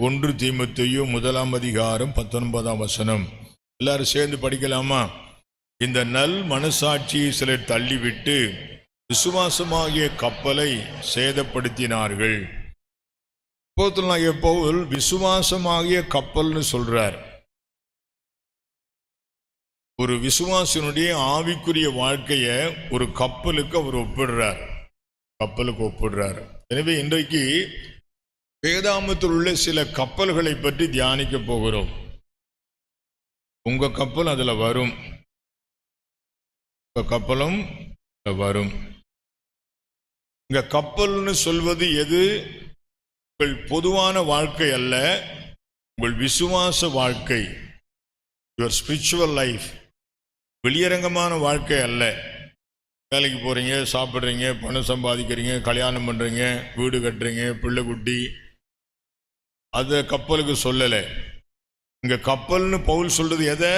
1 தீமோத்தேயு 1:19 எல்லாரும் சேர்ந்து படிக்கலாமா? இந்த நல் மனசாட்சியை சிலர் தள்ளிவிட்டு விசுவாசமாகிய கப்பலை சேதப்படுத்தினார்கள். அப்போஸ்தலனாகிய பவுல் விசுவாசமாகிய கப்பல்னு சொல்றார். ஒரு விசுவாசினுடைய ஆவிக்குரிய வாழ்க்கைய ஒரு கப்பலுக்கு அவர் ஒப்பிடுறார். எனவே இன்றைக்கு வேதாகமத்தில் உள்ள சில கப்பல்களை பற்றி தியானிக்க போகிறோம். உங்க கப்பல் அதுல வரும், கப்பலும் வரும். இங்க கப்பல்னு சொல்வது எது? உங்கள் பொதுவான வாழ்க்கை அல்ல, உங்கள் விசுவாச வாழ்க்கை, யுவர் ஸ்பிரிச்சுவல் லைஃப். வெளியரங்கமான வாழ்க்கை அல்ல. வேலைக்கு போறீங்க, சாப்பிட்றீங்க, பணம் சம்பாதிக்கிறீங்க, கல்யாணம் பண்றீங்க, வீடு கட்டுறீங்க, பிள்ளை குட்டி, அதை கப்பலுக்கு சொல்லலை. இங்க கப்பல்னு பவுல் சொல்றது எதை?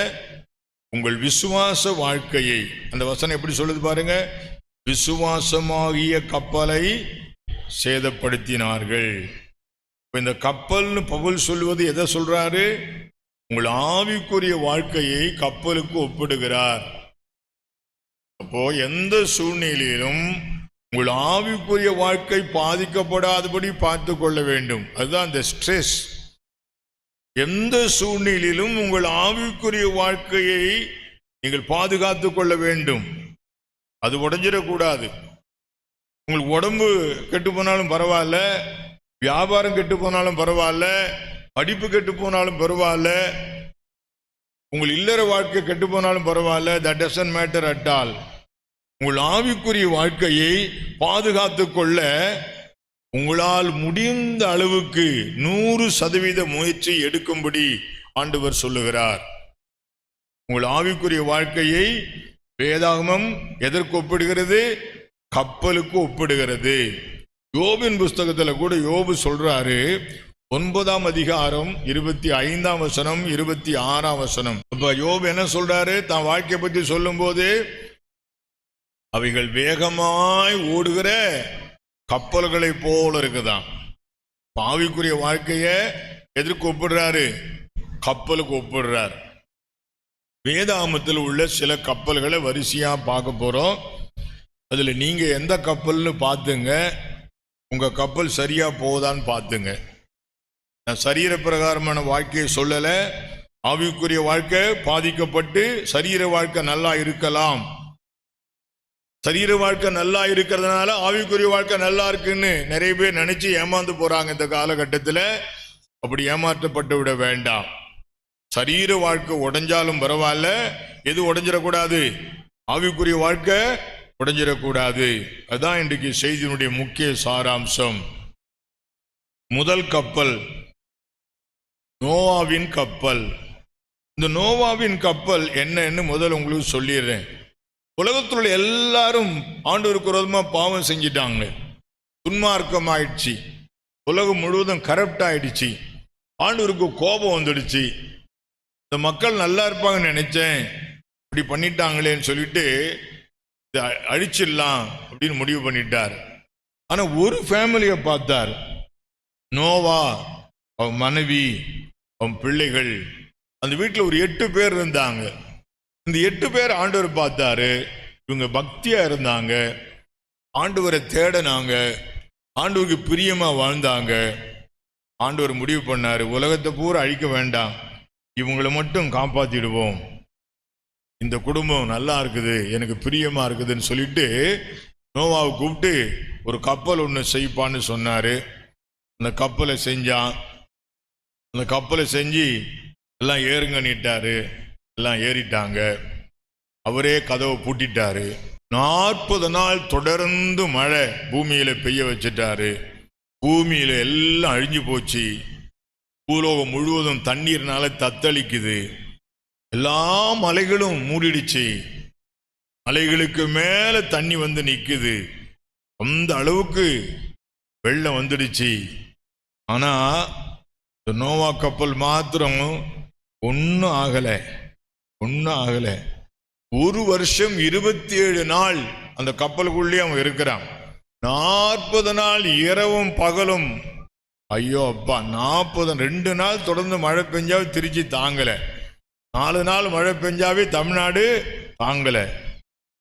உங்கள் விசுவாச வாழ்க்கையை. அந்த வசனம் எப்படி சொல்லுது பாருங்க, விசுவாசமாகிய கப்பலை சேதப்படுத்தினார்கள். இந்த கப்பல்னு பவுல் சொல்லுவது எதை சொல்றாரு? உங்கள் ஆவிக்குரிய வாழ்க்கையை கப்பலுக்கு ஒப்பிடுகிறார். அப்போ எந்த சூழ்நிலையிலும் உங்கள் ஆவிக்குரிய வாழ்க்கை பாதிக்கப்படாதபடி பார்த்து கொள்ள வேண்டும். அதுதான் அந்த ஸ்ட்ரெஸ். எந்த சூழ்நிலையிலும் உங்கள் ஆவிக்குரிய வாழ்க்கையை நீங்கள் பாதுகாத்து கொள்ள வேண்டும். அது உடைஞ்சிடக்கூடாது. உங்களுக்கு உடம்பு கெட்டு போனாலும் பரவாயில்ல, வியாபாரம் கெட்டு போனாலும் பரவாயில்ல, படிப்பு கெட்டு போனாலும் பரவாயில்ல, உங்கள் இல்லற வாழ்க்கை கெட்டு போனாலும் பரவாயில்ல, that doesn't matter at all. உங்கள் ஆவிக்குரிய வாழ்க்கையை பாதுகாத்து கொள்ள உங்களால் முடிந்த அளவுக்கு 100% முயற்சி எடுக்கும்படி ஆண்டவர் சொல்லுகிறார். உங்கள் ஆவிக்குரிய வாழ்க்கையை வேதாகமம் எதற்கு ஒப்பிடுகிறது? கப்பலுக்கு ஒப்பிடுகிறது. யோபின் புஸ்தகத்தில் கூட யோபு சொல்றாரு, 9ஆம் அதிகாரம் 25ஆம் வசனம் 26ஆம் வசனம். அப்ப யோபு என்ன சொல்றாரு? தான் வாழ்க்கையை பற்றி சொல்லும் போது, அவைகள் வேகமாய் ஓடுகிற கப்பல்களை போல இருக்குதான். ஆவிக்குரிய வாழ்க்கைய எதற்கு ஒப்பிடுறாரு? கப்பலுக்கு ஒப்பிடுறார். வேதாகமத்தில் உள்ள சில கப்பல்களை வரிசையா பார்க்க போறோம். அதுல நீங்க எந்த கப்பல்னு பார்த்துங்க, உங்க கப்பல் சரியா போதான்னு பார்த்துங்க. நான் சரீர பிரகாரமான வாழ்க்கையை சொல்லல. ஆவிக்குரிய வாழ்க்கை பாதிக்கப்பட்டு சரீர வாழ்க்கை நல்லா இருக்கலாம். சரீர வாழ்க்கை நல்லா இருக்கிறதுனால ஆவிக்குரிய வாழ்க்கை நல்லா இருக்குன்னு நிறைய பேர் நினைச்சு ஏமாந்து போறாங்க. இந்த காலகட்டத்தில் அப்படி ஏமாற்றப்பட்டு விட வேண்டாம். சரீர வாழ்க்கை உடைஞ்சாலும் பரவாயில்ல, எது உடைஞ்சிடக்கூடாது? ஆவிக்குரிய வாழ்க்கை உடைஞ்சிடக்கூடாது. அதுதான் இன்றைக்கு செய்தியினுடைய முக்கிய சாராம்சம். முதல் கப்பல் நோவாவின் கப்பல். இந்த நோவாவின் கப்பல் என்னன்னு முதல் உங்களுக்கு சொல்லிடுறேன். உலகத்தில் உள்ள எல்லாரும் ஆண்டவருக்கு விரோதமா பாவம் செஞ்சிட்டாங்க, துன்மார்க்கம் ஆயிடுச்சு, உலகம் முழுவதும் கரப்ட் ஆயிடுச்சு, ஆண்டவருக்கு கோபம் வந்துடுச்சு. இந்த மக்கள் நல்லா இருப்பாங்கன்னு நினைச்சேன், இப்படி பண்ணிட்டாங்களேன்னு சொல்லிட்டு அழிச்சிடலாம் அப்படின்னு முடிவு பண்ணிட்டார். ஆனா ஒரு ஃபேமிலியை பார்த்தார். நோவா, அவன் மனைவி, அவன் பிள்ளைகள், அந்த வீட்டில் ஒரு 8 பேர் இருந்தாங்க. இந்த 8 பேர் ஆண்டவர் பார்த்தாரு. இவங்க பக்தியா இருந்தாங்க, ஆண்டவரை தேடினாங்க, ஆண்டவருக்கு பிரியமா வாழ்ந்தாங்க. ஆண்டவர் முடிவு பண்ணாரு, உலகத்தை பூரா அழிக்க வேண்டாம், இவங்களை மட்டும் காப்பாத்திடுவோம். இந்த குடும்பம் நல்லா இருக்குது, எனக்கு பிரியமா இருக்குதுன்னு சொல்லிட்டு நோவாவை கூப்பிட்டு ஒரு கப்பல் ஒன்று செய்ப்பான்னு சொன்னாரு. அந்த கப்பலை செஞ்சான். அந்த கப்பலை செஞ்சு எல்லாம் ஏறுங்க நீட்டாரு. எல்லாம் ஏறிட்டாங்க. அவரே கதவை பூட்டிட்டாரு. 40 நாள் தொடர்ந்து மழை பூமியில பெய்ய வச்சிட்டாரு. பூமியில எல்லாம் அழிஞ்சு போச்சு. பூலோகம் முழுவதும் தண்ணீர்னால தத்தளிக்குது. எல்லா மலைகளும் மூடிடுச்சு. மலைகளுக்கு மேல தண்ணி வந்து நிக்குது. அந்த அளவுக்கு வெள்ளம் வந்துடுச்சு. ஆனா நோவா கப்பல் மாத்திரம் ஒன்னும் ஆகல. 1 வருஷம் 27 நாள் அந்த கப்பலுக்குள்ளே அவன் இருக்கிறான். 40 நாள் இரவும் பகலும் ஐயோ அப்பா, 2 நாள் தொடர்ந்து மழை பெஞ்சாவே திருச்சி தாங்கல, 4 நாள் மழை பெஞ்சாவே தமிழ்நாடு தாங்கல,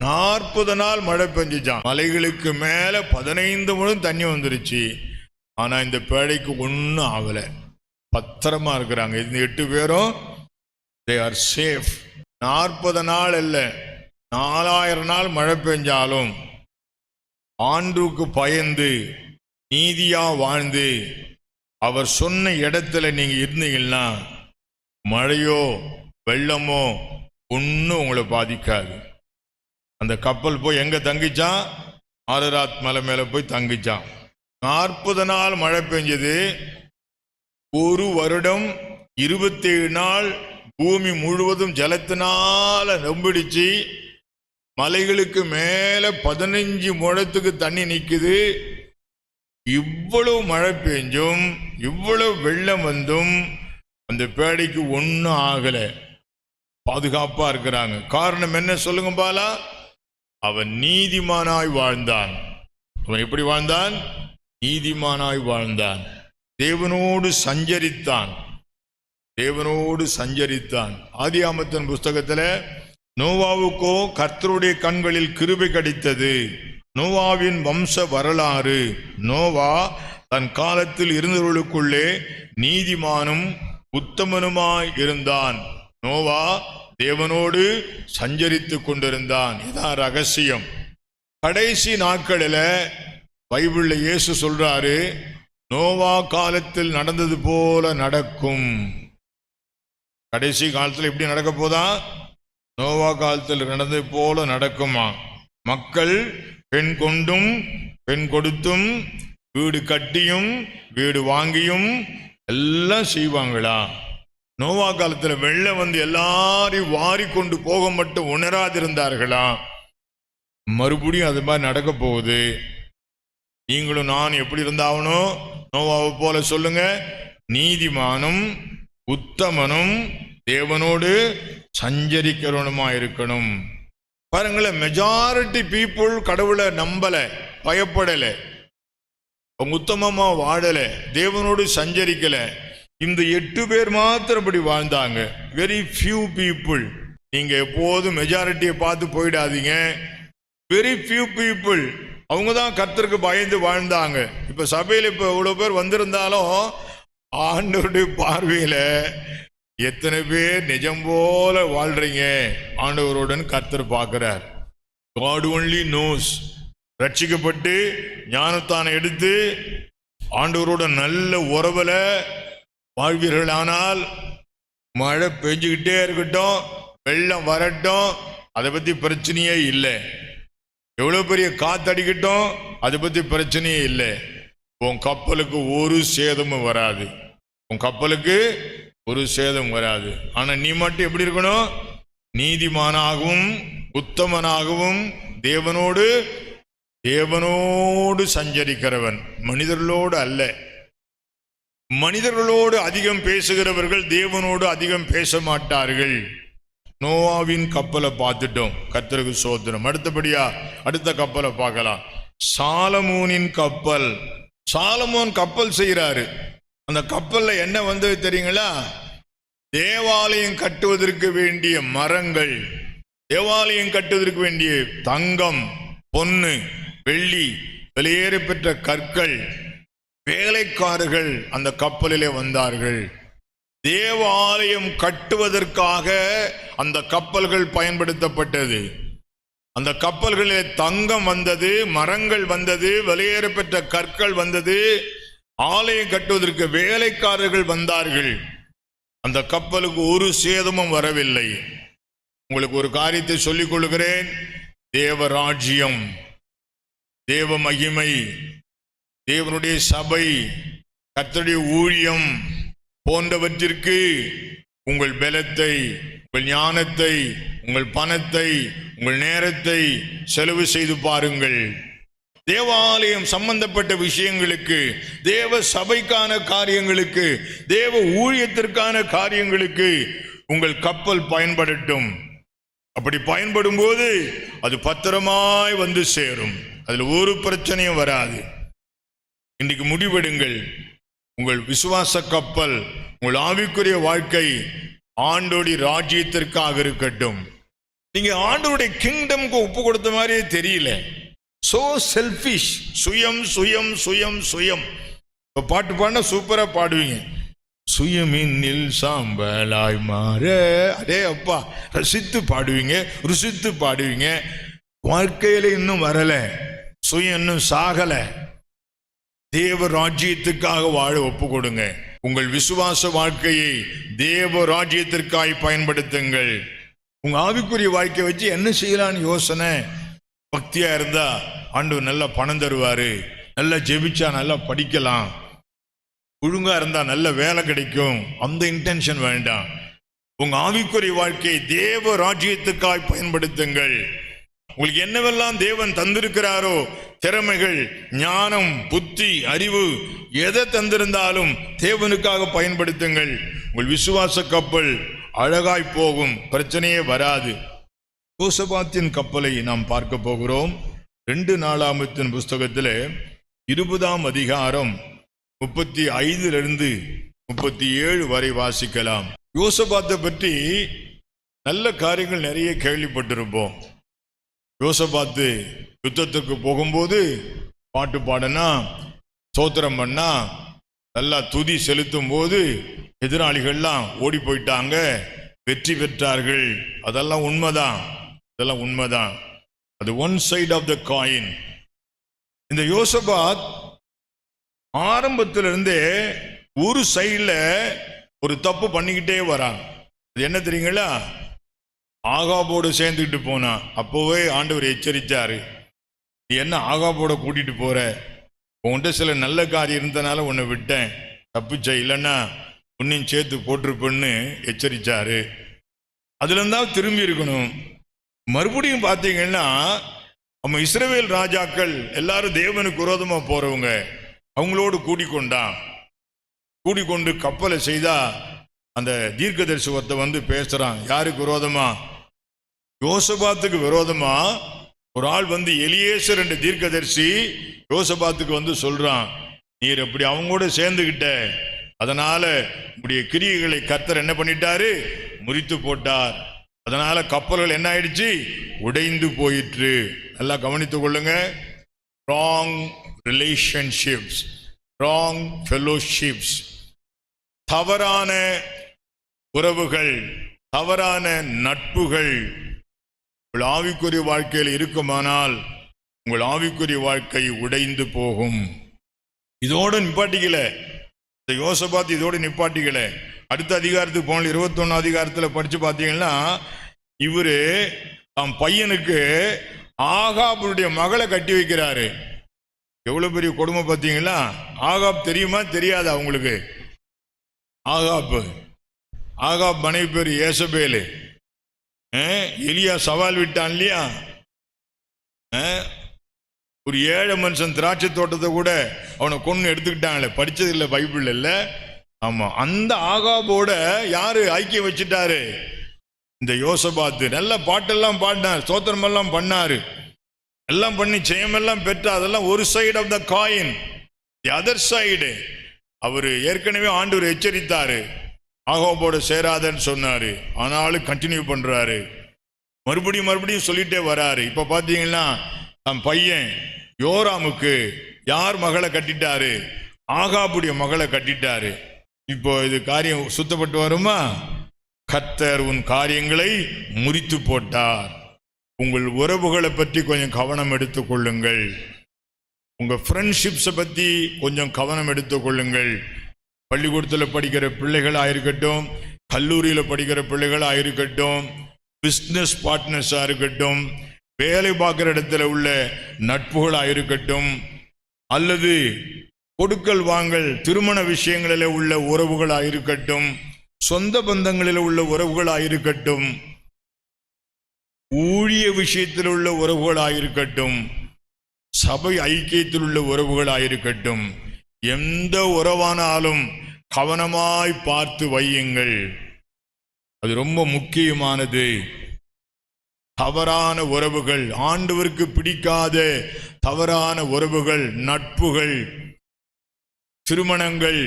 40 நாள் மழை பெஞ்சிச்சான். மலைகளுக்கு மேல 15 முழம் தண்ணி வந்துருச்சு. ஆனா இந்த பேழைக்கு ஒன்றும் ஆகல, பத்திரமா இருக்கிறாங்க. இந்த 8 பேரும் they are safe. 40 நாள் அல்ல, 4000 நாள் மழை பெஞ்சாலும் ஆண்டுக்கு பயந்து நீதியா வாழ்ந்து அவர் சொன்ன இடத்துல நீங்க இருந்தீங்கன்னா மழையோ வெள்ளமோ ஒன்றும் உங்களை பாதிக்காது. அந்த கப்பல் போய் எங்க தங்கிச்சான்? ஆரராத் மலை மேல போய் தங்கிச்சான். 40 நாள் மழை பெஞ்சது. 1 வருடம் 27 நாள் பூமி முழுவதும் ஜலத்தினால நம்பிடுச்சு. மலைகளுக்கு மேல 15 முழத்துக்கு தண்ணி நிக்குது. இவ்வளவு மழை பெஞ்சும் இவ்வளவு வெள்ளம் வந்தும் அந்த பேடைக்கு ஒன்றும் ஆகல, பாதுகாப்பா இருக்கிறாங்க. காரணம் என்ன சொல்லுங்க பாலா? அவன் நீதிமானாய் வாழ்ந்தான். அவன் எப்படி வாழ்ந்தான்? நீதிமானாய் வாழ்ந்தான். தேவனோடு சஞ்சரித்தான், தேவனோடு சஞ்சரித்தான். ஆதியாகமத்தின் புஸ்தகத்தில் நோவாவுக்கோ கர்த்தருடைய கண்களில் கிருபை கிடைத்தது. நோவாவின் வம்ச வரலாறு. நோவா தன் காலத்தில் இருந்தவர்களுக்குள்ளே நீதிமானும் உத்தமனுமாய் இருந்தான். நோவா தேவனோடு சஞ்சரித்து கொண்டிருந்தான். இதான் ரகசியம். கடைசி நாட்களில் பைபிள்ல இயேசு சொல்றாரு, நோவா காலத்தில் நடந்தது போல நடக்கும். கடைசி காலத்தில் எப்படி நடக்க போதா? நோவா காலத்தில் நடந்தது போல நடக்குமா? மக்கள் பெண் கொண்டும் பெண் கொடுத்தும் வீடு கட்டியும் வீடு வாங்கியும் எல்லாம் செய்வாங்களா? நோவா காலத்தில் வெள்ளம் வந்து எல்லாரையும் வாரி கொண்டு போக மட்டும் உணராதிருந்தார்களா? மறுபடியும் அது மாதிரி நடக்க போகுது. நீங்களும் நான் எப்படி இருந்தாகணும்? நோவாவை போல சொல்லுங்க, நீதிமானும் உத்தமனும் தேவனோடு சஞ்சரிக்கிறவனுமா இருக்கணும். பாருங்களேன், மெஜாரிட்டி பீப்புள் கடவுளை நம்பல, பயப்படல, அவங்க உத்தமமா வாழல, தேவனோடு சஞ்சரிக்கல. இந்த 8 பேர் மாத்திரம் இப்படி வாழ்ந்தாங்க. Very few people. நீங்க எப்போதும் மெஜாரிட்டியை பார்த்து போயிடாதீங்க. வெரி ஃபியூ பீப்புள், அவங்க தான் கர்த்தருக்கு பயந்து வாழ்ந்தாங்க. இப்ப சபையில் இப்ப இவ்வளவு பேர் வந்திருந்தாலும் ஆண்டவருடைய பார்வையில எத்தனை பேர் நிஜம் போல வாழ்றீங்க ஆண்டவரோடன் கர்த்தர் பார்க்கிறார். God only knows. ரட்சிக்கப்பட்டு ஞானத்தானை எடுத்து ஆண்டவரோட நல்ல உறவுல வாழ்வீர்களானால் மழை பெஞ்சுக்கிட்டே இருக்கட்டும், வெள்ளம் வரட்டும், அதை பத்தி பிரச்சனையே இல்லை. எவ்வளவு பெரிய காத்தடிக்கட்டும், அதை பத்தி பிரச்சனையே இல்லை. உன் கப்பலுக்கு ஒரு சேதமும் வராது. உன் கப்பலுக்கு ஒரு சேதம் வராது. ஆனா நீ மட்டும் எப்படி இருக்கணும்? நீதிமானாகவும் உத்தமனாகவும் தேவனோடு சஞ்சரிக்கிறவன், மனிதர்களோடு அல்ல. மனிதர்களோடு அதிகம் பேசுகிறவர்கள் தேவனோடு அதிகம் பேச மாட்டார்கள். நோவாவின் கப்பலை பார்த்துட்டோம், கர்த்தருக்கு சோத்திரம். அடுத்தபடியா அடுத்த கப்பலை பார்க்கலாம். சாலமோனின் கப்பல். சாலமோன் கப்பல் செய்கிறாரு. அந்த கப்பல்ல என்ன வந்தது தெரியுங்களா? தேவாலயம் கட்டுவதற்கு வேண்டிய மரங்கள், தேவாலயம் கட்டுவதற்கு வேண்டிய தங்கம், பொன்னு, வெள்ளி, வெளியேற பெற்ற கற்கள், வேலைக்காரர்கள் அந்த கப்பலிலே வந்தார்கள். தேவாலயம் கட்டுவதற்காக அந்த கப்பல்கள் பயன்படுத்தப்பட்டது. அந்த கப்பல்களிலே தங்கம் வந்தது, மரங்கள் வந்தது, வெளியேற பெற்ற கற்கள் வந்தது. ஆலயம் கட்டுவதற்கு வேலைக்காரர்கள் வந்தார்கள். அந்த கப்பலுக்கு ஒரு சேதமும் வரவில்லை. உங்களுக்கு ஒரு காரியத்தை சொல்லிக் கொள்கிறேன். தேவராஜ்யம், தேவ மகிமை, தேவனுடைய சபை, கர்த்தருடைய ஊழியம் போன்றவற்றிற்கு உங்கள் பலத்தை, உங்கள் ஞானத்தை, உங்கள் பணத்தை, உங்கள் நேரத்தை செலவு செய்து பாருங்கள். தேவாலயம் சம்பந்தப்பட்ட விஷயங்களுக்கு, தேவ சபைக்கான காரியங்களுக்கு, தேவ ஊழியத்திற்கான காரியங்களுக்கு உங்கள் கப்பல் பயன்படட்டும். அப்படி பயன்படும் போது அது பத்திரமாய் வந்து சேரும். அதுல ஒரு பிரச்சனையும் வராது. இன்றைக்கு முடிவெடுங்கள். உங்கள் விசுவாச கப்பல், உங்கள் ஆவிக்குரிய வாழ்க்கை ஆண்டோடைய ராஜ்யத்திற்காக இருக்கட்டும். நீங்க ஆண்டோடைய கிங்டம்க்கு ஒப்பு கொடுத்த மாதிரியே தெரியல. சோ செல்ஃபிஷ், சுயம் சுயம் சுயம் சுயம். பாட்டு பாடினா சூப்பரா பாடுவீங்க. சுயமின்னில் சாம்பலாய் மாற, அதே அப்பா ரசித்து பாடுவீங்க, ருசித்து பாடுவீங்க. வாழ்க்கையில இன்னும் வரல, சுயம் இன்னும் சாகல. தேவ ராஜ்யத்துக்காக வாழ ஒப்பு கொடுங்க. உங்கள் விசுவாச வாழ்க்கையை தேவ ராஜ்யத்திற்காக பயன்படுத்துங்கள். உங்க ஆவிக்குரிய வாழ்க்கையை வச்சு என்ன செய்யலான்னு யோசனை. பக்தியா இருந்தா ஆண்டவர் நல்ல பணம் தருவாரு, நல்லா ஜெபிச்சா நல்லா படிக்கலாம், ஒழுங்கா இருந்தா நல்ல வேலை கிடைக்கும். அந்த இன்டென்ஷன் வேண்டாம். உங்க ஆவிக்குரிய வாழ்க்கையை தேவ ராஜ்யத்துக்காய் பயன்படுத்துங்கள். உங்களுக்கு என்னவெல்லாம் தேவன் தந்திருக்கிறாரோ, திறமைகள், ஞானம், புத்தி, அறிவு, எதை தந்திருந்தாலும் தேவனுக்காக பயன்படுத்துங்கள். உங்கள் விசுவாச கப்பல் அழகாய் போகும், பிரச்சனையே வராது. யோசபாத்தின் கப்பலை நாம் பார்க்க போகிறோம். 2 நாளாகமத்தின் புஸ்தகத்தில் 20ஆம் அதிகாரம் 35 37 வரை வாசிக்கலாம். யோசபாத்தை பற்றி நல்ல காரியங்கள் நிறைய கேள்விப்பட்டிருப்போம். யோசபாத்து யுத்தத்துக்கு போகும்போது பாட்டு பாடனா, ஸ்தோத்திரம் பண்ணா, நல்லா துதி செலுத்தும் போது எதிராளிகள்லாம் ஓடி போயிட்டாங்க, வெற்றி பெற்றார்கள். அதெல்லாம் உண்மைதான், இதெல்லாம் உண்மைதான். அது one side of the coin. இந்த யோசபாத் ஆரம்பத்திலிருந்தே ஒரு சைடில் ஒரு தப்பு பண்ணிக்கிட்டே வரான். அது என்ன தெரியுங்களா? ஆகாபோடு சேர்ந்துக்கிட்டு போனான். அப்போவே ஆண்டவர் எச்சரித்தாரு, நீ என்ன ஆகாபோட கூட்டிட்டு போற, உன்கிட்ட சில நல்ல காரியம் இருந்தனால உன்னை விட்டேன், தப்பிச்ச, இல்லைன்னா உன்னையும் சேர்த்து போட்டிருப்பேன்னு எச்சரித்தாரு. அதுல இருந்தா திரும்பி இருக்கணும். மறுபடியும் பார்த்தீங்கன்னா நம்ம இஸ்ரவேல் ராஜாக்கள் எல்லாரும் தேவனுக்கு விரோதமா போறவங்க, அவங்களோடு கூடிக்கொண்டு கப்பலை செய்தா அந்த தீர்க்கதரிசனத்தை வந்து பேசுறான். யாருக்கு விரோதமா? யோசபாத்துக்கு விரோதமா. ஒரு ஆள் வந்து எலியேசர் என்ற தீர்க்கதரிசி யோசபாத்துக்கு வந்து சொல்றான், நீர் அப்படி அவங்களோட சேர்ந்துகிட்ட, அதனால உடைய கிரியைகளை கர்த்தர் என்ன பண்ணிட்டாரு? முறித்து போட்டார். அதனால கப்பல்கள் என்ன ஆயிடுச்சு? உடைந்து போயிற்று. நல்லா கவனித்துக் கொள்ளுங்க. ராங் ரிலேஷன்ஷிப்ஸ், ராங் ஃபெலோஷிப்ஸ், தவறான உறவுகள், தவறான நட்புகள் உங்கள் ஆவிக்குரிய வாழ்க்கையில் இருக்குமானால் உங்கள் ஆவிக்குரிய வாழ்க்கை உடைந்து போகும். இதோடு நிப்பாட்டிக்கல இந்த யோசபாத், இதோடு நிப்பாட்டிக்கல. அடுத்த அதிகாரத்துக்கு போன 21 அதிகாரத்தில் படிச்சு பார்த்தீங்கன்னா, இவரு தம் பையனுக்கு ஆகாபுடைய மகளை கட்டி வைக்கிறாரு. எவ்வளவு பெரிய கொடுமை பார்த்தீங்களா? ஆகாப் தெரியுமா தெரியாதா அவங்களுக்கு? ஆகாப் மனைவி பேர் ஏசபேலு. எலியா சவால் விட்டான் இல்லையா? ஒரு ஏழை மனுஷன் திராட்சை தோட்டத்தை கூட அவனை கொண்டு எடுத்துக்கிட்டாங்களே, படிச்சது இல்லை, பைபிள் இல்லை. ஆமா, அந்த ஆகாபோட யாரு ஐக்கியம் வச்சுட்டாரு? இந்த யோசபாத்து. நல்ல பாட்டெல்லாம் பாடினார், ஸ்தோத்திரம் எல்லாம் பண்ணாரு, எல்லாம் பண்ணி ஜெயமெல்லாம் பெற்றார். அதெல்லாம் ஒரு side of the coin. The other side அவரு ஏற்கனவே ஆண்டவர் எச்சரித்தாரு, ஆகாபோட சேராதன்னு சொன்னாரு. ஆனாலும் கண்டினியூ பண்றாரு, மறுபடியும் சொல்லிட்டே வராரு. இப்ப பாத்தீங்கன்னா தன் பையன் யோராமுக்கு யார் மகளை கட்டிட்டாரு? ஆகாபுடைய மகளை கட்டிட்டாரு. இப்போ இது காரியம் சுத்தப்பட்டு வருமா? கர்த்தர் உன் காரியங்களை முறித்து போட்டார். உங்கள் உறவுகளை பற்றி கொஞ்சம் கவனம் எடுத்துக் கொள்ளுங்கள். உங்க ஃப்ரெண்ட்ஷிப்ஸை பற்றி கொஞ்சம் கவனம் எடுத்துக் கொள்ளுங்கள். பள்ளிக்கூடத்தில் படிக்கிற பிள்ளைகளாக இருக்கட்டும், கல்லூரியில் படிக்கிற பிள்ளைகளாக இருக்கட்டும், பிஸ்னஸ் பார்ட்னர்ஸாக இருக்கட்டும், வேலை பார்க்குற இடத்துல உள்ள நட்புகளாக இருக்கட்டும், அல்லது கொடுக்கல் வாங்கல் திருமண விஷயங்களில் உள்ள உறவுகளாக இருக்கட்டும், சொந்த பந்தங்களில் உள்ள உறவுகளாக இருக்கட்டும், ஊழிய விஷயத்தில் உள்ள உறவுகளாக இருக்கட்டும், சபை ஐக்கியத்தில் உள்ள உறவுகளாக இருக்கட்டும், எந்த உறவானாலும் கவனமாய் பார்த்து வையுங்கள். அது ரொம்ப முக்கியமானது. தவறான உறவுகள், ஆண்டவருக்கு பிடிக்காத தவறான உறவுகள், நட்புகள், திருமணங்கள்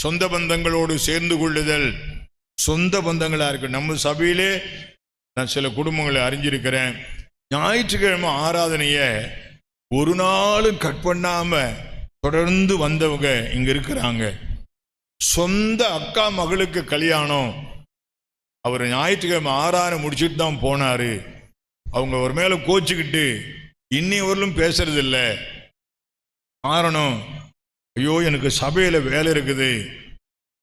சொந்த பந்தங்களோடு சேர்ந்து கொள்ளுதல். சொந்த பந்தங்களா இருக்கு. நம்ம சபையிலே நான் சில குடும்பங்களை அறிஞ்சிருக்கிறேன். ஞாயிற்றுக்கிழமை ஆராதனைய ஒரு நாளும் கட் பண்ணாம தொடர்ந்து வந்தவங்க இங்க இருக்கிறாங்க. சொந்த அக்கா மகளுக்கு கல்யாணம். அவர் ஞாயிற்றுக்கிழமை ஆராதனை முடிச்சுட்டு தான் போனாரு. அவங்க ஒரு மேல கோச்சுக்கிட்டு இன்னைவரையிலும் பேசுறது இல்லை. காரணம், ஐயோ எனக்கு சபையில வேலை இருக்குது,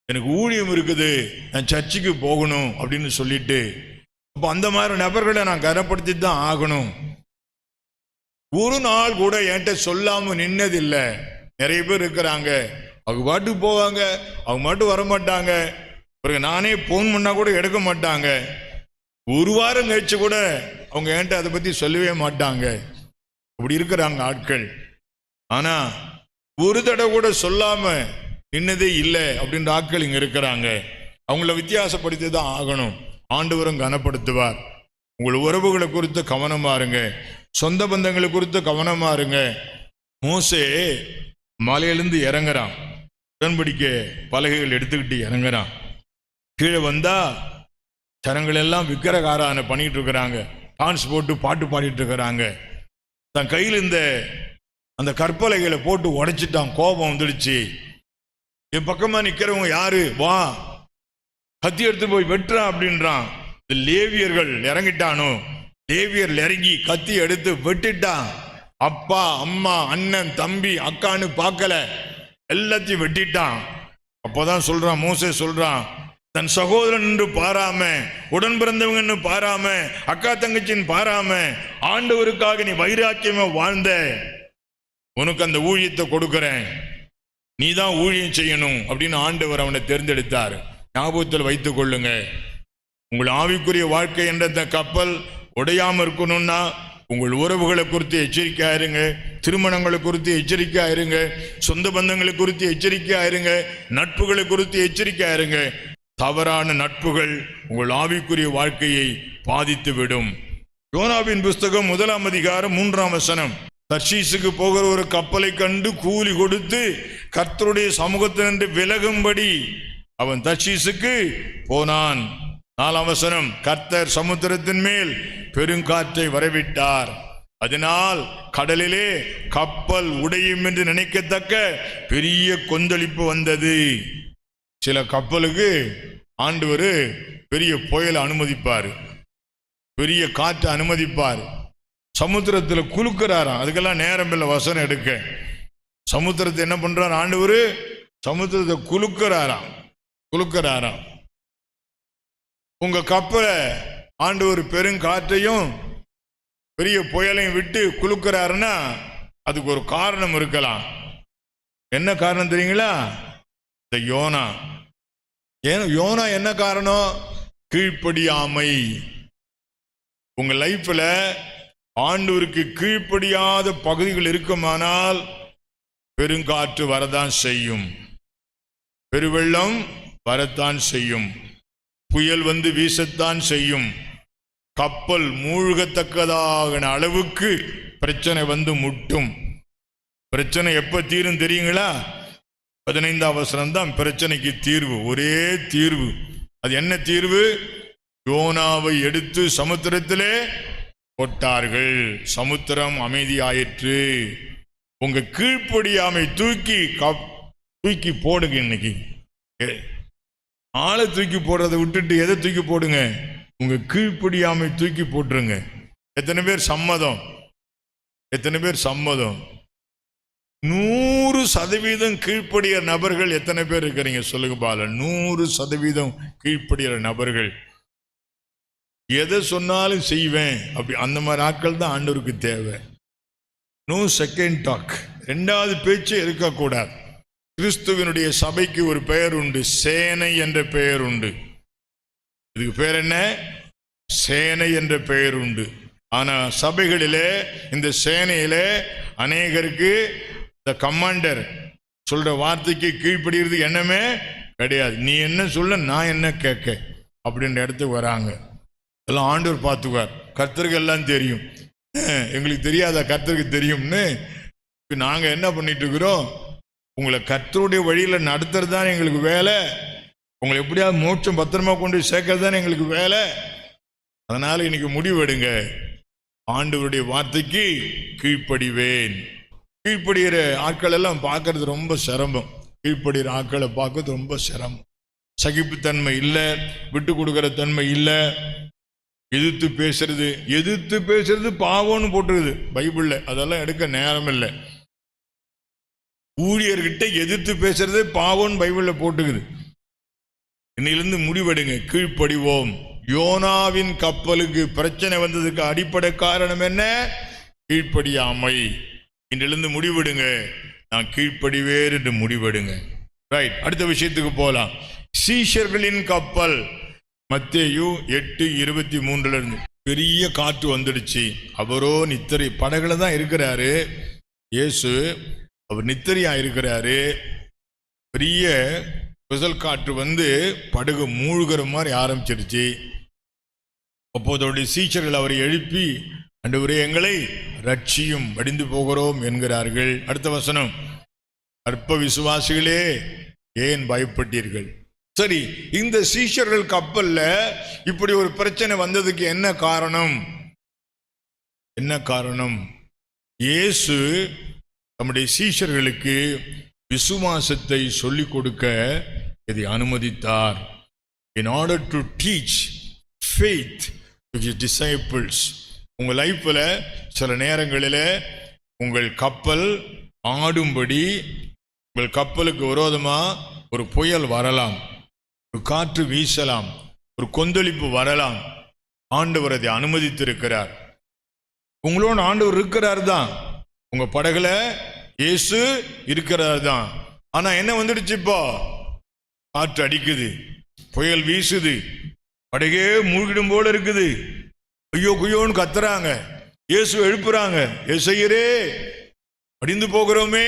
எனக்கு ஊழியம் இருக்குது, நான் சர்ச்சுக்கு போகணும் அப்படின்னு சொல்லிட்டு, அப்போ அந்த மாதிரி நபர்களை நான் கனப்படுத்தி தான் ஆகணும். ஒரு நாள் கூட என்கிட்ட சொல்லாம நின்னதில்லை. நிறைய பேர் இருக்கிறாங்க, அவங்க பாட்டுக்கு போவாங்க, அவங்க மட்டும் வரமாட்டாங்க. பிறகு நானே போன் பண்ணா கூட எடுக்க மாட்டாங்க. ஒரு வாரம் கழிச்சு கூட அவங்க என்கிட்ட அதை பத்தி சொல்லவே மாட்டாங்க. அப்படி இருக்கிறாங்க ஆட்கள். ஆனா ஒரு தடவை கூட சொல்லாம நின்னதே இல்லை அப்படின்ற ஆட்கள் இங்க இருக்கிறாங்க. அவங்கள வித்தியாசப்படுத்தி தான் ஆகணும். ஆண்டவரும் கனப்படுத்துவார். உங்கள் உறவுகளை குறித்து கவனமா இருங்க. சொந்த பந்தங்களை குறித்து கவனமா இருங்க. மோசே மலையிலிருந்து இறங்குறான். உடன்படிக்கை பலகைகள் எடுத்துக்கிட்டு இறங்குறான். கீழே வந்தா ஜனங்கள் எல்லாம் விக்கிரகாராதனை பண்ணிட்டு இருக்கிறாங்க. டான்ஸ் போட்டு பாட்டு பாடிட்டு இருக்கிறாங்க. தன் கையில் இந்த அந்த கற்பலகைகளை போட்டு உடைச்சிட்டான். கோபம் வந்துடுச்சு. என் பக்கமா நிக்கிறவங்க யாரு, வா கத்தி எடுத்து போய் வெட்டுறா அப்படின்றான். லேவியர்கள் இறங்கிட்டானோ, லேவியர் இறங்கி கத்தி எடுத்து வெட்டிட்டான். அப்பா அம்மா அண்ணன் தம்பி அக்கான்னு பார்க்கல, எல்லாத்தையும் வெட்டிட்டான். அப்போதான் சொல்றான், மோசே சொல்றான், தன் சகோதரன் என்று பாராம, உடன் பிறந்தவங்க பாராம, அக்கா தங்கச்சின்னு பாராம, ஆண்டவருக்காக நீ வைராக்கியமா வாழ்ந்த, உனக்கு அந்த ஊழியத்தை கொடுக்கிறேன், நீ தான் ஊழியம் செய்யணும் அப்படின்னு ஆண்டவர் அவனை தேர்ந்தெடுத்தார். ஞாபகத்தில் வைத்துக் கொள்ளுங்க. உங்கள் ஆவிக்குரிய வாழ்க்கை என்ற இந்த கப்பல் உடையாம இருக்கணும்னா உங்கள் உறவுகளை குறித்து எச்சரிக்கையா இருங்க. திருமணங்களை குறித்து எச்சரிக்கையா இருங்க. சொந்த பந்தங்களை குறித்து எச்சரிக்கையா இருங்க. நட்புகளை குறித்து எச்சரிக்கையா இருங்க. தவறான நட்புகள் உங்கள் ஆவிக்குரிய வாழ்க்கையை பாதித்து விடும். யோனாவின் புஸ்தகம் 1 அதிகாரம் 3 தர்ஷீசுக்கு போகிற ஒரு கப்பலை கண்டு கூலி கொடுத்து கர்த்தருடைய சமூகத்தினின்று விலகும்படி அவன் தர்ஷீசுக்கு போனான். 4 கர்த்தர் சமுத்திரத்தின் மேல் பெருங்காற்றை வரவிட்டார். அதனால் கடலிலே கப்பல் உடையும் என்று நினைக்கத்தக்க பெரிய கொந்தளிப்பு வந்தது. சில கப்பலுக்கு ஆண்டவர் பெரிய புயலை அனுமதிப்பார், பெரிய காற்றை அனுமதிப்பார். சமுத்திரத்தில் குலுக்கிறாராம். அதுக்கெல்லாம் நேரம் இல்லை வசனம் எடுக்க. சமுத்திரத்தை என்ன பண்றார் ஆண்டவர்? சமுத்திரத்தை குலுக்கிறாராம். உங்க கப்பலை ஆண்டவர் பெருங்காற்றையும் பெரிய புயலையும் விட்டு குலுக்கிறாருன்னா அதுக்கு ஒரு காரணம் இருக்கலாம். என்ன காரணம் தெரியுங்களா? இந்த யோனா. யோனா என்ன காரணம்? கீழ்ப்படியாமை. உங்க லைஃப்ல ஆண்டவருக்கு கீழ்ப்படியாத பகுதிகள் இருக்குமானால் பெருங்காற்று வரதான் செய்யும், பெருவெள்ளம் வரத்தான் செய்யும், புயல் வந்து வீசத்தான் செய்யும், கப்பல் மூழ்கத்தக்கதான அளவுக்கு பிரச்சனை வந்து முட்டும். பிரச்சனை எப்ப தீரும் தெரியுங்களா? 15 தான் பிரச்சனைக்கு தீர்வு. ஒரே தீர்வு. அது என்ன தீர்வு? யோனாவை எடுத்து சமுத்திரத்திலே போட்டார்கள். சமுத்திரம் அமைதியாயிற்று. உங்க கீழ்ப்படியாமை தூக்கி போடுங்க. இன்னைக்கு ஆளை தூக்கி போடுறதை விட்டுட்டு எதை தூக்கி போடுங்க? உங்க கீழ்ப்படியாமை தூக்கி போட்டுருங்க. எத்தனை பேர் சம்மதம்? 100% கீழ்ப்படிய நபர்கள் எத்தனை பேர் இருக்கிறீங்க சொல்லுங்க பால. 100% கீழ்ப்படிய நபர்கள். எதை சொன்னாலும் செய்வேன் அப்படி அந்த மாதிரி ஆட்கள் தான் ஆண்டவருக்கு தேவை. No second talk. 2வது பேச்சு இருக்கக்கூடாது. கிறிஸ்துவனுடைய சபைக்கு ஒரு பெயர் உண்டு, சேனை என்ற பெயர் உண்டு. இதுக்கு பேர் என்ன? சேனை என்ற பெயர் உண்டு. ஆனா சபைகளிலே இந்த சேனையிலே அநேகருக்கு இந்த கமாண்டர் சொல்ற வார்த்தைக்கு கீழ்ப்படுகிறது எண்ணமே கிடையாது. நீ என்ன சொல்ல, நான் என்ன கேட்க அப்படின்ற இடத்துக்கு வராங்க. எல்லாம் ஆண்டவர் பார்த்துக்குவார். கர்த்தருக்கு எல்லாம் தெரியும். எங்களுக்கு தெரியாத கர்த்தருக்கு தெரியும்னு நாங்க என்ன பண்ணிட்டு இருக்கிறோம்? உங்களை கர்த்தருடைய வழியில நடத்துறது தான் எங்களுக்கு வேலை. உங்களை எப்படியாவது மோட்சம் பத்திரமா கொண்டு சேர்க்கறது தான் எங்களுக்கு வேலை. அதனால இன்னைக்கு முடிவெடுங்க, ஆண்டவருடைய வார்த்தைக்கு கீழ்ப்படிவேன். கீழ்ப்படுகிற ஆட்கள் எல்லாம் பார்க்கறது ரொம்ப சிரமம். கீழ்ப்படுகிற ஆட்களை பார்க்கறது ரொம்ப சிரமம். சகிப்புத்தன்மை இல்லை, விட்டு கொடுக்கிற தன்மை இல்லை. எதிர்த்து பேசுறது பாவம்னு போட்டுருது பைபிள்ல. அதெல்லாம் எடுக்க நேரம் இல்லை. ஊழியர்கிட்ட எதிர்த்து பேசுறதே பாவம்னு பைபிள்ல போட்டுக்குது. இன்னிலிருந்து முடிவெடுங்க, கீழ்ப்படிவோம். யோனாவின் கப்பலுக்கு பிரச்சனை வந்ததுக்கு அடிப்படை காரணம் என்ன? கீழ்ப்படியாமை. இன்றிலிருந்து முடிவெடுங்க, நான் கீழ்ப்படிவேன் என்று முடிவெடுங்க. ரைட், அடுத்த விஷயத்துக்கு போலாம். சீஷர்களின் கப்பல். மத்தேயு 8:23 பெரிய காற்று வந்துடுச்சு. அவரோ நித்திரை, படகுல தான் இருக்கிறாரு இயேசு, அவர் நித்திரையா இருக்கிறாரு. பெரிய புயல் காற்று வந்து படகு மூழ்கிற மாதிரி ஆரம்பிச்சிருச்சு. அப்போதோடைய சீஷர்கள் அவரை எழுப்பி, ஆண்டவரே எங்களை ரட்சியும், வடிந்து போகிறோம் என்கிறார்கள். அடுத்த வசனம், அற்ப விசுவாசிகளே ஏன் பயப்பட்டீர்கள்? சரி, இந்த சீஷர்கள் கப்பல்ல இப்படி ஒரு பிரச்சனை வந்ததுக்கு என்ன காரணம்? என்ன காரணம்? இயேசு நம்முடைய சீஷர்களுக்கு விசுவாசத்தை சொல்லிக் கொடுக்க இதை அனுமதித்தார். In order to teach faith to his disciples. உங்கள் லைஃப்ல சில நேரங்களில் உங்கள் கப்பல் ஆடும்படி, உங்கள் கப்பலுக்கு விரோதமா ஒரு புயல் வரலாம், ஒரு காற்று வீசலாம், ஒரு கொந்தளிப்பு வரலாம். ஆண்டவர் அதை அனுமதித்திருக்கிறார். உங்களோட ஆண்டவர் இருக்கிறார் தான், உங்க படகுல இயேசு இருக்கிறார் தான். ஆனா என்ன வந்துடுச்சு? இப்போ காற்று அடிக்குது, புயல் வீசுது, படகே மூழ்கிடும் போல இருக்குது. ஐயோ குய்யோன்னு கத்துறாங்க, இயேசு எழுப்புறாங்க, இயேசுவே அடிந்து போகிறோமே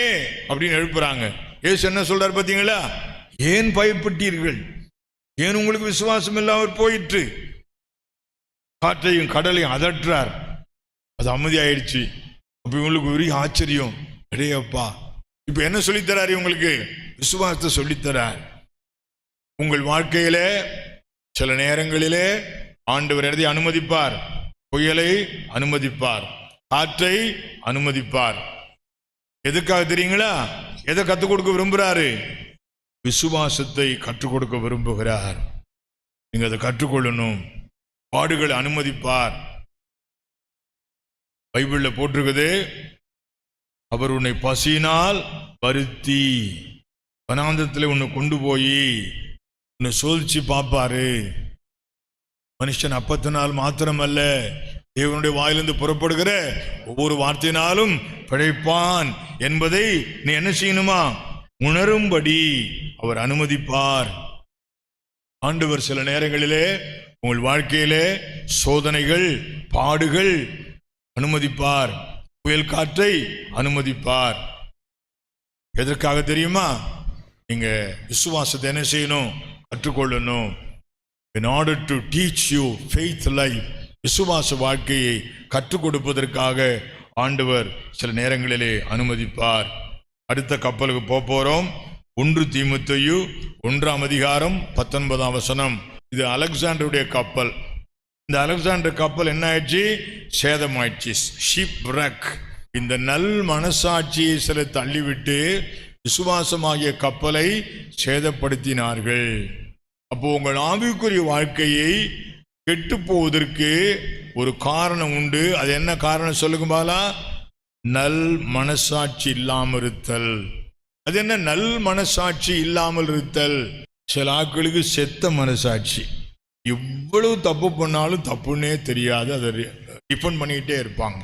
அப்படின்னு எழுப்புறாங்க. இயேசு என்ன சொல்றாரு பாத்தீங்களா? ஏன் பயப்பட்டீர்கள்? ஏன் உங்களுக்கு விசுவாசம் இல்லாமல் போயிற்று? காற்றையும் கடலையும் அதற்றார், அது அமைதி ஆயிடுச்சு. அப்ப இவங்களுக்கு பெரிய ஆச்சரியம், அடேயப்பா இப்ப என்ன சொல்லித்தராரு? உங்களுக்கு விசுவாசத்தை சொல்லித்தரார். உங்கள் வாழ்க்கையில சில நேரங்களிலே ஆண்டவர் எதை அனுமதிப்பார்? புயலை அனுமதிப்பார், காற்றை அனுமதிப்பார். எதுக்காக தெரியுங்களா? எதை கற்றுக் கொடுக்க விரும்புகிறாரு? விசுவாசத்தை கற்றுக் கொடுக்க விரும்புகிறார். நீங்க அதை கற்றுக்கொள்ளணும். பாடுகளை அனுமதிப்பார். பைபிள்ல போட்டிருக்குது, அவர் உன்னை பசியினால் வருத்தி வனாந்தரத்தில் உன்னை கொண்டு போய் உன்னை சோதிச்சு பார்ப்பாரு. மனுஷன் அப்பத்தினால் மாத்திரமல்ல, தேவனுடைய வாயிலிருந்து புறப்படுகிற ஒவ்வொரு வார்த்தையினாலும் பிழைப்பான் என்பதை நீ என்ன செய்யணுமா? உணரும்படி அவர் அனுமதிப்பார். ஆண்டவர் சில நேரங்களிலே உங்கள் வாழ்க்கையிலே சோதனைகள், பாடுகள் அனுமதிப்பார், புயல் காற்றை அனுமதிப்பார். எதற்காக தெரியுமா? நீங்க விசுவாசத்தை என்ன செய்யணும்? கற்றுக்கொள்ளணும். In order to teach you faith life, விசுவாச வாழ்க்கையை கற்றுக் கொடுப்பதற்காக ஆண்டவர் சில நேரங்களிலே அனுமதிப்பார். அடுத்த கப்பலுக்கு போறோம். 1 தீமோத்தேயு 1:19. இது அலெக்சாண்டருடைய கப்பல். இந்த அலெக்சாண்டர் கப்பல் என்ன ஆயிடுச்சு? சேதமாயிடுச்சு, ஷிப் ரக். இந்த நல் மனசாட்சியை சில தள்ளிவிட்டு விசுவாசமாகிய கப்பலை சேதப்படுத்தினார்கள். அப்போ உங்கள் ஆவிக்குரிய வாழ்க்கையை கெட்டு போவதற்கு ஒரு காரணம் உண்டு. அது என்ன காரணம் சொல்லுங்க பாலா? நல் மனசாட்சி இல்லாமல் இருத்தல். அது என்ன நல் மனசாட்சி இல்லாமல் இருத்தல்? சில ஆட்களுக்கு செத்த மனசாட்சி, எவ்வளவு தப்பு பண்ணாலும் தப்புன்னே தெரியாது, அதை டிஃபெண்ட் பண்ணிக்கிட்டே இருப்பாங்க.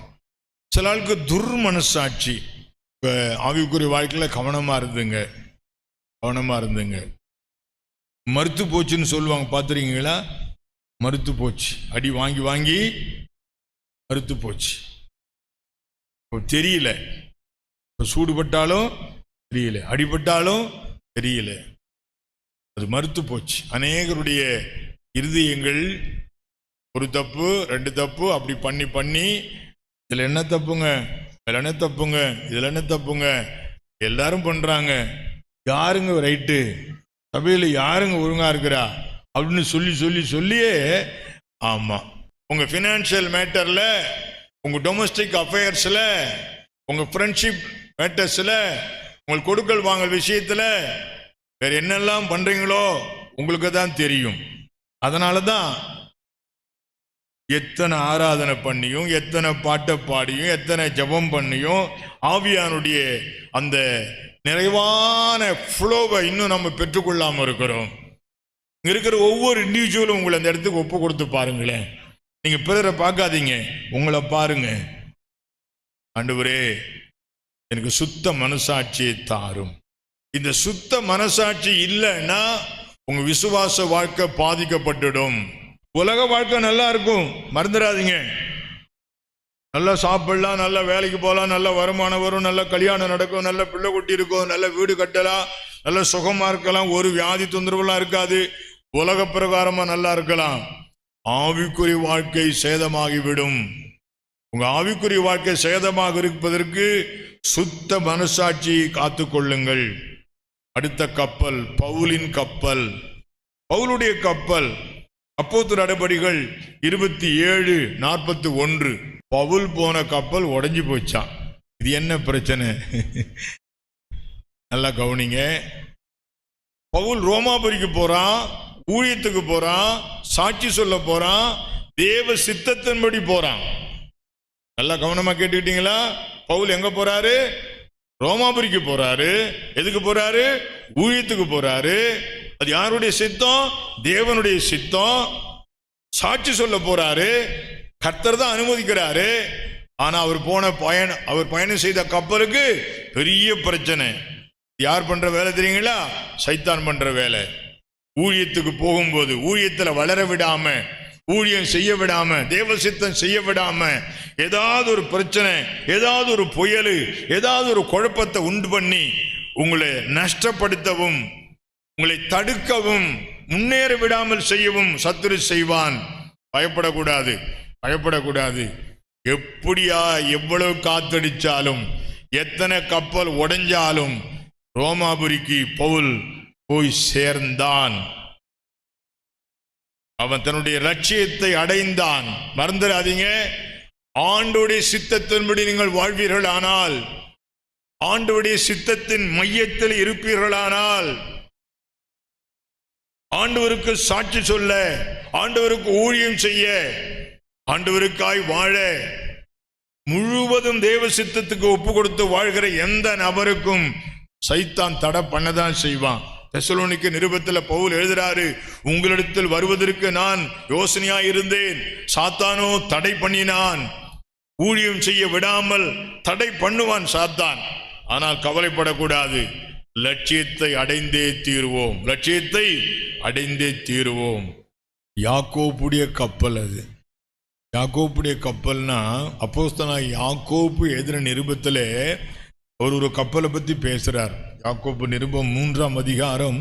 சில ஆளுக்கு துர்மனசாட்சி. இப்போ ஆவிக்குரிய வாழ்க்கையில் கவனமாக இருந்துங்க. மறுத்து போச்சுன்னு சொல்லுவாங்க, பார்த்துருக்கீங்களா? மறுத்து போச்சு, அடி வாங்கி வாங்கி மறுத்து போச்சு. தெரியல, சூடுபட்டாலும் தெரியல, அடிபட்டாலும் தெரியல, அது மறுத்து போச்சு. அநேகருடைய இருதயங்கள் ஒரு தப்பு 2 தப்பு அப்படி பண்ணி இதில் என்ன தப்புங்க, இதில் என்ன தப்புங்க, இதில் என்ன தப்புங்க எல்லாரும் பண்றாங்க, யாருங்க ரைட்டு, சபையில் யாருங்க ஒழுங்கா இருக்கிறா அப்படின்னு சொல்லி சொல்லி சொல்லியே. ஆமா, உங்க ஃபினான்ஷியல் மேட்டர்ல, உங்க டொமஸ்டிக் அஃபேர்ஸ்ல, உங்க ஃப்ரெண்ட்ஷிப் மேட்டர்ஸ்ல, உங்களுக்கு கொடுக்கல் வாங்கல் விஷயத்துல வேற என்னெல்லாம் பண்றீங்களோ உங்களுக்கு தான் தெரியும். அதனாலதான் எத்தனை ஆராதனை பண்ணியும், எத்தனை பாட்டை பாடியும், எத்தனை ஜபம் பண்ணியும் ஆவியானுடைய அந்த நிறைவான ஃப்ளோவை இன்னும் நம்ம பெற்றுக்கொள்ளாம இருக்கிறோம். இருக்கிற ஒவ்வொரு இண்டிவிஜுவலும் உங்களை அந்த இடத்துக்கு ஒப்பு கொடுத்து பாருங்களேன். நீங்க பிறரை பார்க்காதீங்க, உங்களை பாருங்க. ஆண்டவரே, எனக்கு சுத்த மனசாட்சியை தாரும். இந்த சுத்த மனசாட்சி இல்லைன்னா உங்க விசுவாச வாழ்க்கை பாதிக்கப்பட்டுடும். உலக வாழ்க்கை நல்லா இருக்கும், மறந்துடாதீங்க. நல்லா சாப்பிடலாம், நல்ல வேலைக்கு போகலாம், நல்ல வருமானம் வரும், நல்ல கல்யாணம் நடக்கும், நல்ல பிள்ளை குட்டி இருக்கும், நல்ல வீடு கட்டலாம், நல்ல சுகமா இருக்கலாம், ஒரு வியாதி தொந்தரவுலாம் இருக்காது, உலக பிரகாரமா நல்லா இருக்கலாம். ஆவிக்குரிய வாழ்க்கை சேதமாகிவிடும். உங்க ஆவிக்குரிய வாழ்க்கை சேதமாக இருப்பதற்கு சுத்த மனசாட்சியை காத்து கொள்ளுங்கள். அடுத்த கப்பல் பவுலின் கப்பல், பவுலுடைய கப்பல். அப்போஸ்தலர் நடபடிகள் 27:41. பவுல் போன கப்பல் உடைஞ்சு போச்சான். இது என்ன பிரச்சனை? நல்லா கவனிங்க. பவுல் ரோமாபுரிக்கு போறான், ஊழியத்துக்கு போறான், சாட்சி சொல்ல போறான், தேவ சித்தத்தின்படி போறான். நல்லா கவனமா கேட்டுக்கிட்டீங்களா? பவுல் எங்க போறாரு? ரோமாபுரிக்கு போறாரு. எதுக்கு போறாரு? ஊழியத்துக்கு போறாரு. அது யாருடைய சித்தம்? தேவனுடைய சித்தம். சாட்சி சொல்ல போறாரு, கர்த்தர் தான் அனுமதிக்கிறாரு. ஆனா அவர் பயணம் செய்த கப்பலுக்கு பெரிய பிரச்சனை. யார் பண்ற வேலை தெரியுங்களா? சைத்தான் பண்ற வேலை. ஊழியத்துக்கு போகும்போது ஊழியத்துல வளர விடாம, ஊழியம் செய்ய விடாம, தேவ சித்தம் செய்ய விடாம, ஏதாவது ஒரு பிரச்சனை, ஏதாவது ஒரு புயல், ஏதாவது ஒரு குழப்பத்தை உண்டு பண்ணி உங்களை நஷ்டப்படுத்தவும், உங்களை தடுக்கவும், முன்னேற விடாமல் செய்யவும் சத்துரு செய்வான். பயப்படக்கூடாது, பயப்படக்கூடாது. எப்படியா எவ்வளவு காத்தடிச்சாலும், எத்தனை கப்பல் உடைஞ்சாலும் ரோமாபுரிக்கு பவுல் போய் சேர்ந்தான். அவன் தன்னுடைய லட்சியத்தை அடைந்தான். மறந்துடாதீங்க, ஆண்டவருடைய சித்தத்தின்படி நீங்கள் வாழ்வீர்களானால், ஆண்டவருடைய சித்தத்தின் மையத்தில் இருப்பீர்களானால், ஆண்டவருக்கு சாட்சி சொல்ல, ஆண்டவருக்கு ஊழியம் செய்ய, ஆண்டவருக்காய் வாழ, முழுவதும் தேவ சித்தத்துக்கு ஒப்பு கொடுத்து வாழ்கிற எந்த நபருக்கும் சைத்தான் தடை பண்ணதான் செய்வான். தெசலோனிக்க நிருபத்தில் பவுல் எழுதுறாரு, உங்களிடத்தில் வருவதற்கு நான் யோசனையா இருந்தேன், சாத்தானோ தடை பண்ணினான். ஊழியம் செய்ய விடாமல் தடை பண்ணுவான் சாத்தான். ஆனால் கவலைப்படக்கூடாது, லட்சியத்தை அடைந்தே தீருவோம், லட்சியத்தை அடைந்தே தீருவோம். யாக்கோப்புடைய கப்பல் அது. யாக்கோப்புடைய கப்பல்னா அப்போஸ்தலனாகிய யாக்கோப்பு எழுதின நிருபத்திலே ஒரு கப்பலை பத்தி பேசுறார். யாக்கோப்பு நிருபம் 3ஆம் அதிகாரம்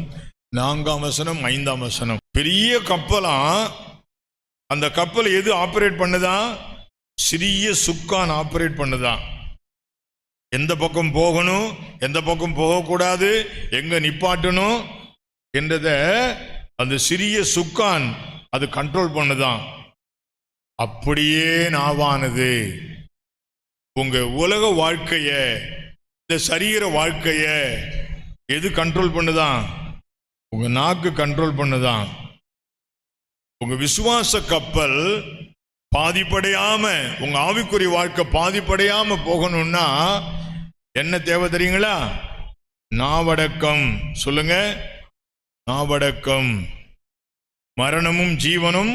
4ஆம் வசனம் 5ஆம் வசனம். பெரிய கப்பலா. அந்த கப்பல் எது ஆபரேட் பண்ணுதான்? சிறிய சுக்கான் ஆபரேட் பண்ணுதான். எந்த பக்கம் போகணும், எந்த பக்கம் போகக்கூடாது, எங்க நிப்பாட்டணும் என்றத அந்த சிறிய சுக்கான் அது கண்ட்ரோல் பண்ணுதான். அப்படியே நாவானது உங்க உலக வாழ்க்கைய, இந்த சரீர வாழ்க்கைய எது கண்ட்ரோல் பண்ணுதான்? உங்க நாக்கு கண்ட்ரோல் பண்ணுதான். உங்க விசுவாச கப்பல் பாதிப்படையாம, உங்க ஆவிக்குரிய வாழ்க்கை பாதிப்படையாம போகணும்னா என்ன தேவை தெரியுங்களா? நாவடக்கம். சொல்லுங்க, நாவடக்கம். மரணமும் ஜீவனும்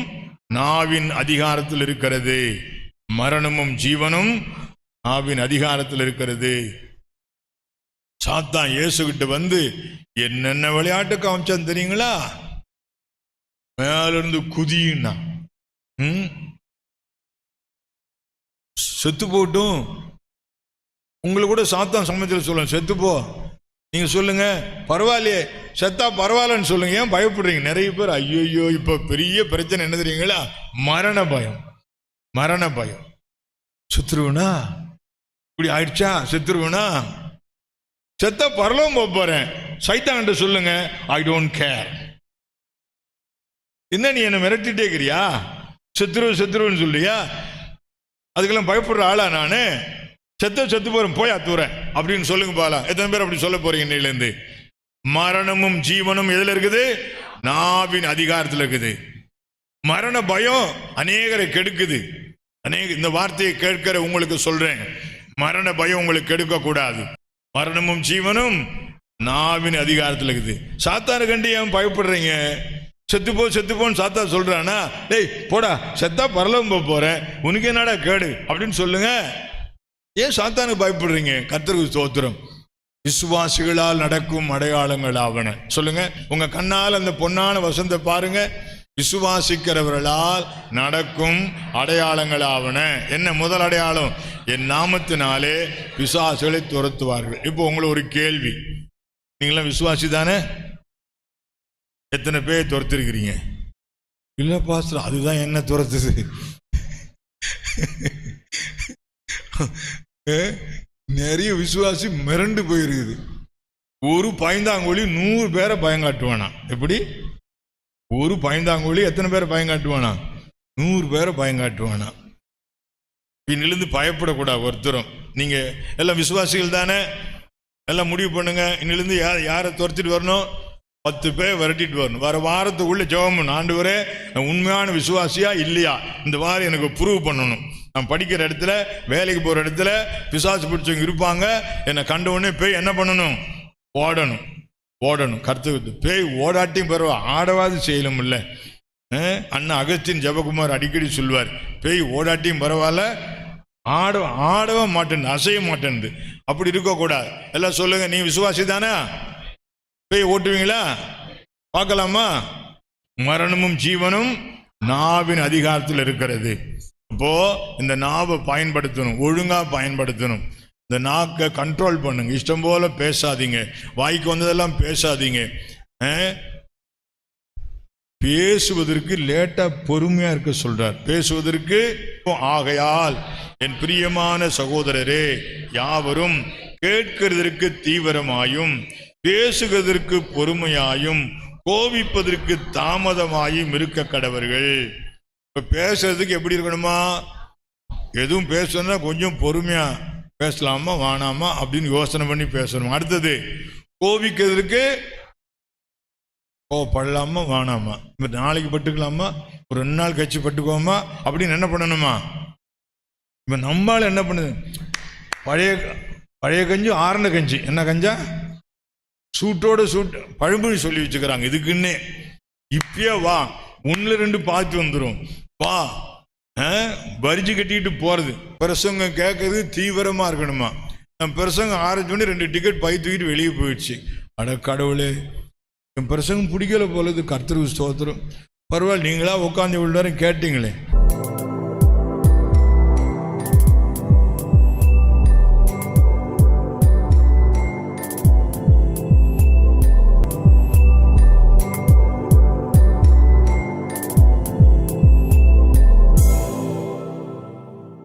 நாவின் அதிகாரத்தில் இருக்கிறது. மரணமும் ஜீவனும் நாவின் அதிகாரத்தில் இருக்கிறது. சாத்தான் இயேசுகிட்ட வந்து என்னென்ன விளையாட்டு காமிச்சான் தெரியுங்களா? மேலிருந்து குதின்னா, செத்து போட்டும். உங்களை கூட சாத்தான் சமயத்தில் சொல்லுங்க, செத்துப்போ. நீங்க சொல்லுங்க, பரவாயில்லையே, செத்தா பரவாயில்லன்னு சொல்லுங்க. ஏன் பயப்படுறீங்க? நிறைய பேர் ஐயோ இப்ப பெரிய பிரச்சனை என்ன தெரியுங்களா? மரண பயம். மரண பயம். செத்துருவனா, இப்படி ஆயிடுச்சா, செத்துருவனா, செத்தா பரலோகம் போக போறேன். சைத்தான்கிட்ட சொல்லுங்க, ஐ டோன்ட் கேர். என்ன நீ என்ன மிரட்டிட்டே இருக்கிறியா? செத்துருன்னு சொல்லியா? அதுக்கெல்லாம் பயப்படுற ஆளா நானு? செத்து போறேன், போயா தூரேன் அப்படின்னு சொல்லுங்க பாலா. எத்தனை பேர் அப்படி சொல்ல போறீங்க இன்னையிலேருந்து? மரணமும் ஜீவனும் எதுல இருக்குது? நாவின் அதிகாரத்தில் இருக்குது. மரண பயம் அநேகரை கெடுக்குது. இந்த வார்த்தையை கேட்கிற உங்களுக்கு சொல்றேன், மரண பயம் உங்களுக்கு கெடுக்க கூடாது. மரணமும் ஜீவனும் நாவின் அதிகாரத்தில் இருக்குது. சாத்தான கண்டு ஏன் பயப்படுறீங்க? செத்துப்போன்னு சாத்தா சொல்றானா? டேய் போடா, செத்தா பரலோகம் போறேன், உனக்கு என்னடா கேடு அப்படின்னு சொல்லுங்க. ஏன் சாத்தானுக்கு பயப்படுறீங்க? கர்த்தருக்கு ஸ்தோத்திரம். விசுவாசிகளால் நடக்கும் அடையாளங்கள் ஆவன. சொல்லுங்க, உங்க கண்ணால் அந்த பொன்னான வசந்த பாருங்க. விசுவாசிக்கிறவர்களால் நடக்கும் அடையாளங்கள் ஆவன. என்ன முதல் அடையாளம்? என் நாமத்தினாலே பிசாசுகளை துரத்துவார்கள். இப்போ உங்களுக்கு ஒரு கேள்வி, நீங்களாம் விசுவாசி தானே? எத்தனை பேர் துரத்திருக்கிறீங்க? இல்ல பாஸ்டர், அதுதான் என்ன துரத்துது. நிறைய விசுவாசி மிரண்டு போயிருக்குது. ஒரு பயந்தாங்கோழி 100 பேரை பயங்காட்டுவானா? எப்படி? ஒரு பயந்தாங்கோழி எத்தனை பேரை பயங்காட்டுவானா? 100 பேரை பயங்காட்டுவானா? இன்னிலிருந்து பயப்படக்கூடாது ஒருத்தரும். நீங்க எல்லாம் விசுவாசிகள் தானே? எல்லாம் முடிவு பண்ணுங்க. இன்னிலிருந்து யாரை துரத்திட்டு வரணும்? 10 பேர் விரட்டிட்டு வரணும். வர வாரத்துக்குள்ள ஜெபம் பண்ணு, ஆண்டவரே உண்மையான விசுவாசியா இல்லையா இந்த வாரம் எனக்கு ப்ரூவ் பண்ணணும். நான் படிக்கிற இடத்துல, வேலைக்கு போற இடத்துல பிசாசு பிடிச்சவங்க இருப்பாங்க. என்னை கண்ட உடனே பேய் என்ன பண்ணணும்? ஓடணும். கருத்து பேய் ஓடாட்டியும் பரவாயில்ல, ஆடவாது செய்யலும் இல்லை. அண்ணா அகஸ்டின் ஜெபகுமார் அடிக்கடி சொல்வார், பேய் ஓடாட்டியும் பரவாயில்ல, ஆடவ மாட்டேன், அசைய மாட்டேன். அப்படி இருக்கக்கூடாது. எல்லாம் சொல்லுங்க, நீ விசுவாசி தானே? பேய் ஓட்டுவீங்களா? பார்க்கலாமா? மரணமும் ஜீவனும் நாவின் அதிகாரத்தில் இருக்கிறது. அப்போ இந்த நாவை பயன்படுத்தணும், ஒழுங்கா பயன்படுத்தணும். இந்த நாக்கை கண்ட்ரோல் பண்ணுங்க. இஷ்டம் போல பேசாதீங்க, வாய்க்கு வந்ததெல்லாம் பேசாதீங்க. பேசுவதற்கு லேட்டா பொறுமையா இருக்க சொல்றார். பேசுவதற்கு ஆகையால் என் பிரியமான சகோதரரே யாவரும் கேட்கிறதற்கு தீவிரமாயும், பேசுகிறதற்கு பொறுமையாயும், கோபிப்பதற்கு தாமதமாயும் இருக்க கடவர்கள். இப்ப பேசுறதுக்கு எப்படி இருக்கணுமா? எதுவும் பேசணும்னா கொஞ்சம் பொறுமையா பேசலாமா வேணாமா அப்படின்னு யோசனை பண்ணி பேசணும். அடுத்தது, கோபிக்கிறதுக்கு படலாமா வேணாமா, இப்ப நாளைக்கு பட்டுக்கலாமா, ஒரு 2 நாள் கழிச்சு பட்டுக்கோமா அப்படின்னு என்ன பண்ணணுமா? இப்ப நம்மளால என்ன பண்ணுது? பழைய கஞ்சி ஆரண கஞ்சி, என்ன கஞ்சா? சூட்டோட சூட் பழமொழி சொல்லி வச்சுக்கிறாங்க இதுக்குன்னே. இப்பயே வா, 1-2 பார்த்து வந்துடும், வா. பரிஞ்சு கட்டிட்டு போறது, பிரசங்கம் கேட்கறது தீவிரமா இருக்கணுமா? நான் பிரசங்கம் ஆரம்பிச்சோடனே 2 டிக்கெட் பை தூக்கிட்டு வெளியே போயிடுச்சு. அட கடவுளே, என் பிரசங்கம் பிடிக்கல போலது. கர்த்தருக்கு ஸ்தோத்திரம். பரவாயில்ல, நீங்களா உட்காந்து இவ்வளோ நேரம் கேட்டீங்களே,